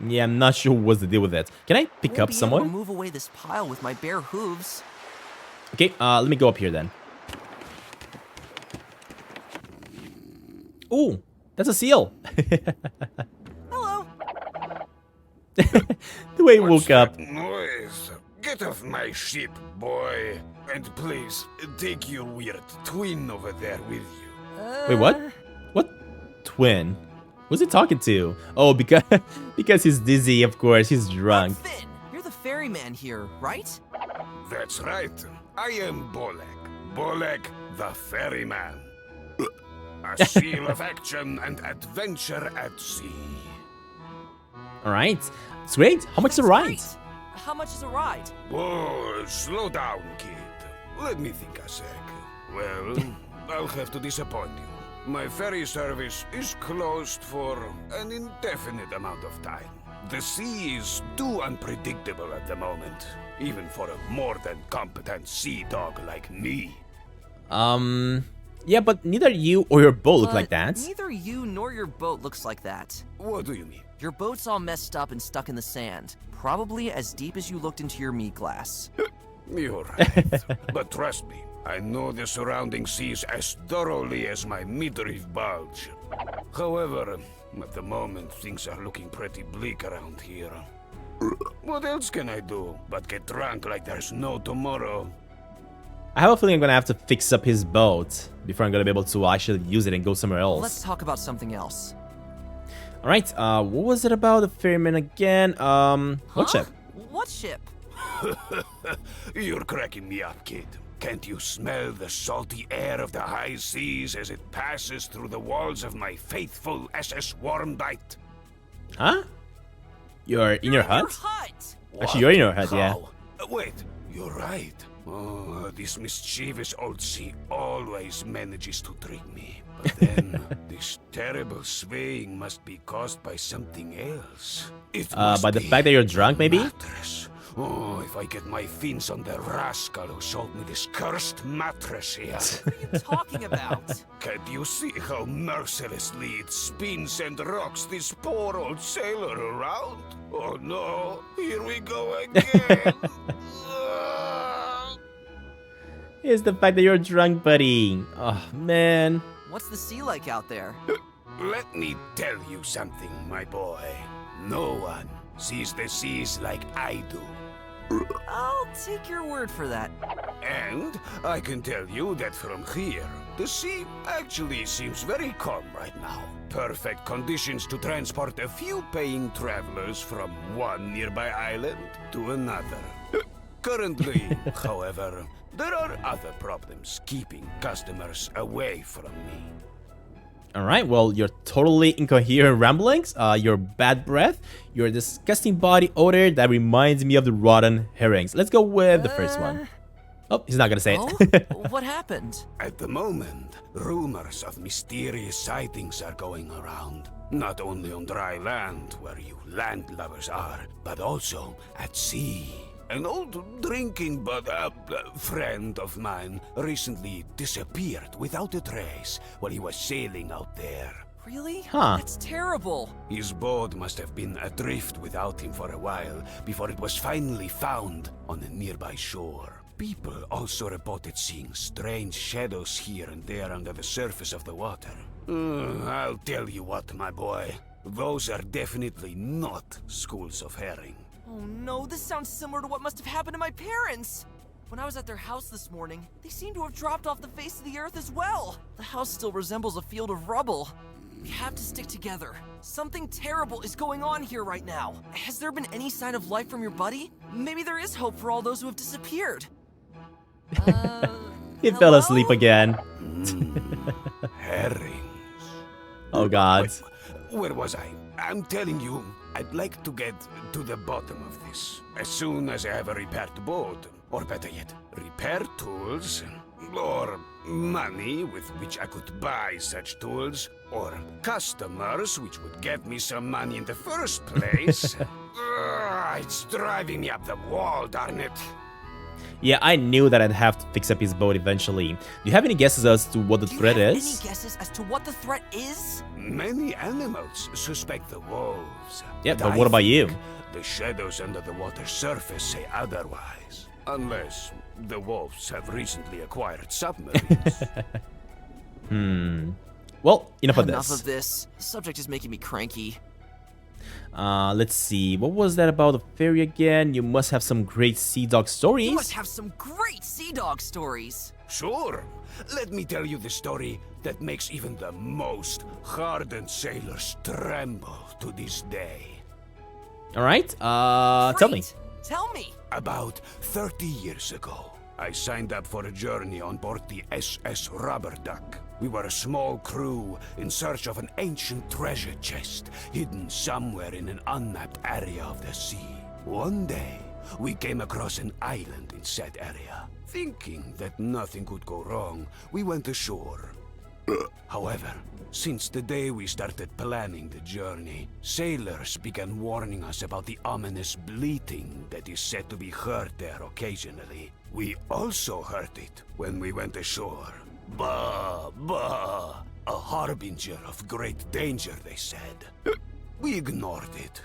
Yeah, I'm not sure what's the deal with it. Can I pick up Able to someone? move away this pile with my bare hooves. Okay, let me go up here then. Ooh, that's a seal. Hello. The way he woke up. Noise. Get off my ship, boy. And please, take your weird twin over there with you. Wait, what? What twin? Who's he talking to? Oh, because he's dizzy, of course. He's drunk. Finn, you're the ferryman here, right? That's right. I am Bolek. Bolek, the ferryman. A seal of action and adventure at sea. Alright. It's great. How much is a ride? Great. How much is a ride? Oh, slow down, kid. Let me think a sec. Well, I'll have to disappoint you. My ferry service is closed for an indefinite amount of time. The sea is too unpredictable at the moment, even for a more than competent sea dog like me. Yeah, but neither you or your boat look like that. Neither you nor your boat looks like that. What do you mean? Your boat's all messed up and stuck in the sand. Probably as deep as you looked into your meat glass. You're right. But trust me, I know the surrounding seas as thoroughly as my midriff bulge. However, at the moment, things are looking pretty bleak around here. What else can I do but get drunk like there's no tomorrow? I have a feeling I'm gonna have to fix up his boat before I'm gonna be able to actually use it and go somewhere else. Let's talk about something else. Alright, what was it about the ferryman again? What ship? What ship? You're cracking me up, kid. Can't you smell the salty air of the high seas as it passes through the walls of my faithful SS Wormbite? Huh? You're in your hut? hut. Actually, you're in your hut, yeah. How? Wait, you're right. Oh, this mischievous old sea always manages to trick me. But then, this terrible swaying must be caused by something else. It must by the be fact that you're drunk, maybe? Mattress. Oh, if I get my fins on the rascal who sold me this cursed mattress here. What are you talking about? Can't you see how mercilessly it spins and rocks this poor old sailor around? Oh no, here we go again. It's the fact that you're drunk, buddy. Oh, man. What's the sea like out there? Let me tell you something, my boy. No one sees the seas like I do. I'll take your word for that. And I can tell you that from here, the sea actually seems very calm right now. Perfect conditions to transport a few paying travelers from one nearby island to another. Currently, however, there are other problems keeping customers away from me. Alright, well, your totally incoherent ramblings, your bad breath, your disgusting body odor that reminds me of the rotten herrings. Let's go with the first one. Oh, he's not gonna say it. Oh? What happened? At the moment, rumors of mysterious sightings are going around. Not only on dry land, where you landlubbers are, but also at sea. An old drinking friend of mine recently disappeared without a trace while he was sailing out there. Really? Huh. That's terrible. His boat must have been adrift without him for a while before it was finally found on a nearby shore. People also reported seeing strange shadows here and there under the surface of the water. I'll tell you what, my boy. Those are definitely not schools of herring. Oh no, this sounds similar to what must have happened to my parents. When I was at their house this morning, they seem to have dropped off the face of the earth as well. The house still resembles a field of rubble. We have to stick together. Something terrible is going on here right now. Has there been any sign of life from your buddy? Maybe there is hope for all those who have disappeared. He fell asleep again. Herrings. Oh god. Wait, where was I? I'm telling you, I'd like to get to the bottom of this as soon as I have a repaired boat, or better yet, repair tools, or money with which I could buy such tools, or customers which would get me some money in the first place. It's driving me up the wall, darn it. Yeah, I knew that I'd have to fix up his boat eventually. Do you have any guesses as to what the threat is? Any guesses as to what the threat is? Many animals suspect the wolves. Yeah, but what about you? The shadows under the water's surface say otherwise. Unless the wolves have recently acquired submarines. Well, enough of Enough this. of this. The subject is making me cranky. Let's see. What was that about the fairy again? You must have some great sea dog stories. You must have some great sea dog stories. Sure. Let me tell you the story that makes even the most hardened sailors tremble to this day. All right. Tell me. Great. Tell me. About 30 years ago, I signed up for a journey on board the SS Rubber Duck. We were a small crew in search of an ancient treasure chest hidden somewhere in an unmapped area of the sea. One day, we came across an island in said area. Thinking that nothing could go wrong, we went ashore. However, since the day we started planning the journey, sailors began warning us about the ominous bleating that is said to be heard there occasionally. We also heard it when we went ashore. Bah, bah, a harbinger of great danger, they said. We ignored it,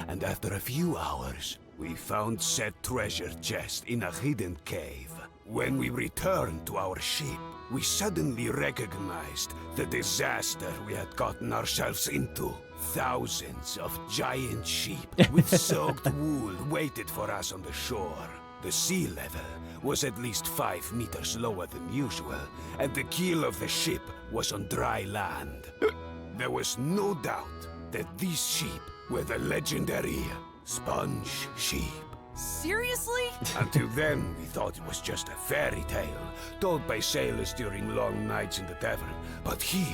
and after a few hours, we found said treasure chest in a hidden cave. When we returned to our ship, we suddenly recognized the disaster we had gotten ourselves into. Thousands of giant sheep with soaked wool waited for us on the shore. The sea level was at least 5 meters lower than usual, and the keel of the ship was on dry land. There was no doubt that these sheep were the legendary sponge sheep. Seriously? Until then, we thought it was just a fairy tale told by sailors during long nights in the tavern. But here,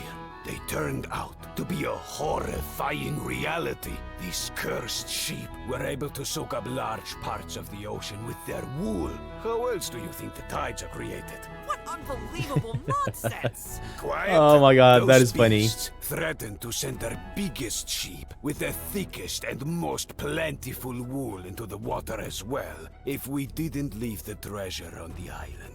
they turned out to be a horrifying reality. These cursed sheep were able to soak up large parts of the ocean with their wool. How else do you think the tides are created? What unbelievable nonsense! Quiet. Oh my god, that Those is funny. beasts threatened to send their biggest sheep with the thickest and most plentiful wool into the water as well if we didn't leave the treasure on the island.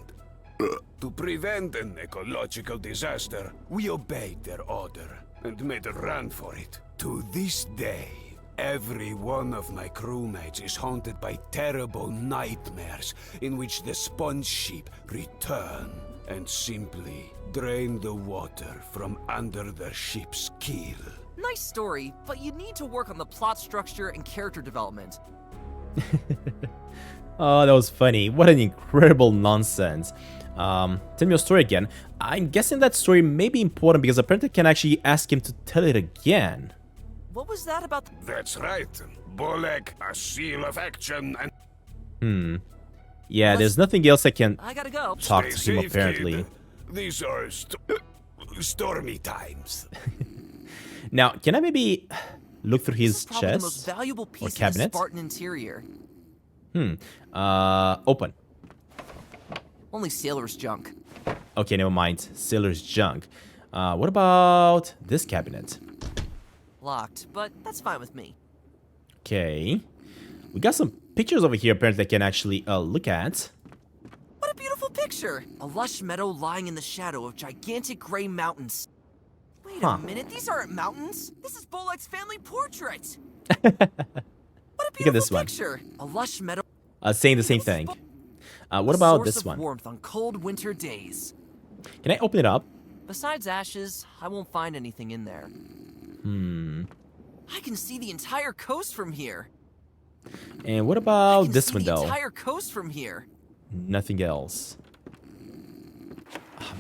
To prevent an ecological disaster, we obeyed their order and made a run for it. To this day, every one of my crewmates is haunted by terrible nightmares in which the sponge sheep return and simply drain the water from under their ship's keel. Nice story, but you need to work on the plot structure and character development. Oh, that was funny. What an incredible nonsense. Tell me your story again. I'm guessing that story may be important because apparently I can actually ask him to tell it again. What was that about the... That's right. Bolek, a seal of action, and Yeah, there's nothing else I can I gotta go. talk to stay him safe, apparently. kid. These are stormy times. Now, can I maybe look through This his is probably the most chest? valuable piece of the cabinet? Spartan interior. Open. Only sailor's junk. Okay, never mind. Sailor's junk. What about this cabinet? Locked, but that's fine with me. Okay. We got some pictures over here apparently I can actually look at. What a beautiful picture! A lush meadow lying in the shadow of gigantic gray mountains. Wait a minute, these aren't mountains. This is Bolek's family portrait. What a beautiful Look at this one. picture. A lush meadow. Saying the same thing. What A about source this of one? warmth on cold winter days. Can I open it up? Besides ashes, I won't find anything in there. I can see the entire coast from here. And what I about can this see one the though? entire coast from here. Nothing else.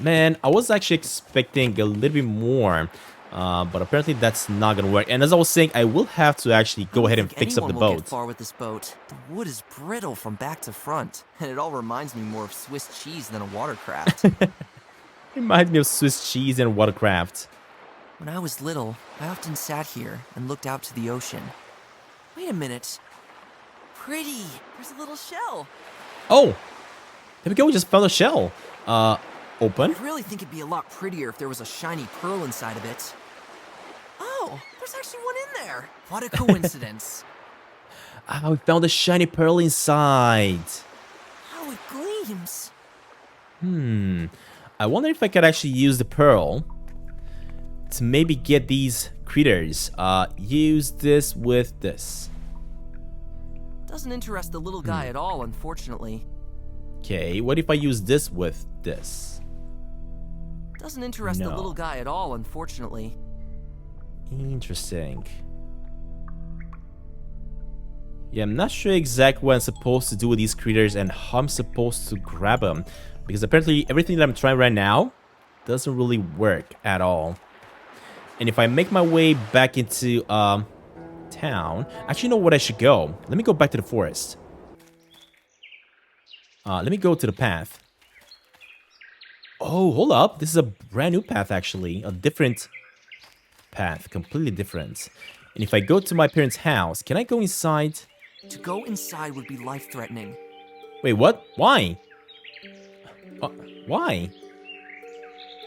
Man, I was actually expecting a little bit more. But apparently that's not gonna work. And as I was saying, I will have to actually go ahead and fix up the Anyone will boat. get far with this boat. The wood is brittle from back to front, and it all reminds me more of Swiss cheese than a watercraft. Reminds me of Swiss cheese and watercraft. When I was little, I often sat here and looked out to the ocean. Wait a minute. Pretty. There's a little shell. Oh, there we go. We just found a shell. Open. I really think it'd be a lot prettier if there was a shiny pearl inside of it. Oh, there's actually one in there. What a coincidence. We found a shiny pearl inside. How it gleams. I wonder if I could actually use the pearl to maybe get these critters. Use this with this. Doesn't interest the little guy at all, unfortunately. Okay, what if I use this with this? Doesn't interest the No. little guy at all, unfortunately. Interesting. Yeah, I'm not sure exactly what I'm supposed to do with these critters and how I'm supposed to grab them. Because apparently everything that I'm trying right now doesn't really work at all. And if I make my way back into town, actually you know what I should go. Let me go back to the forest. Let me go to the path. Oh, hold up. This is a brand new path actually. A different path, completely different. And if I go to my parents' house, can I go inside? To go inside would be life-threatening. Wait, what? Why? Why?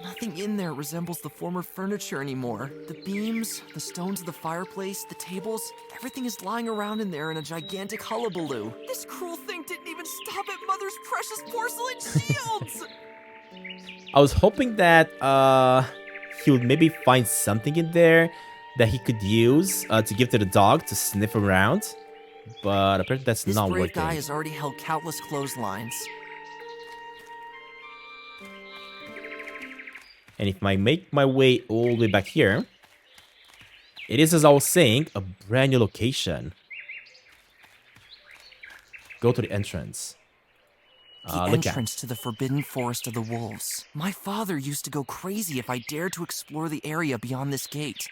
Nothing in there resembles the former furniture anymore. The beams, the stones of the fireplace, the tables, everything is lying around in there in a gigantic hullabaloo. This cruel thing didn't even stop at Mother's precious porcelain shields! I was hoping that he would maybe find something in there that he could use to give to the dog to sniff around. But apparently that's This not brave working. guy has already held countless clotheslines. And if I make my way all the way back here, it is, as I was saying, a brand new location. Go to the entrance. The Look at. entrance to the forbidden forest of the wolves. My father used to go crazy if I dared to explore the area beyond this gate.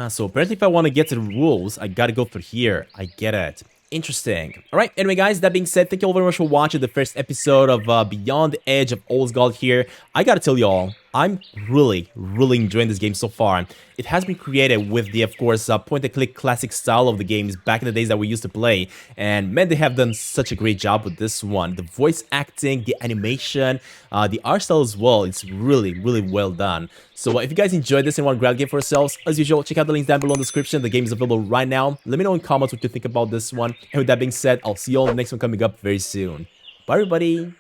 So apparently if I want to get to the wolves, I gotta go through here. I get it. Interesting. Alright, anyway guys, that being said, thank you all very much for watching the first episode of Beyond the Edge of Owlsgard here. I gotta tell y'all, I'm really enjoying this game so far. It has been created with the, of course, point-and-click classic style of the games back in the days that we used to play. And man, they have done such a great job with this one. The voice acting, the animation, the art style as well, it's really well done. So if you guys enjoyed this and want to grab a game for yourselves, as usual, check out the links down below in the description. The game is available right now. Let me know in comments what you think about this one. And with that being said, I'll see you all in the next one coming up very soon. Bye everybody!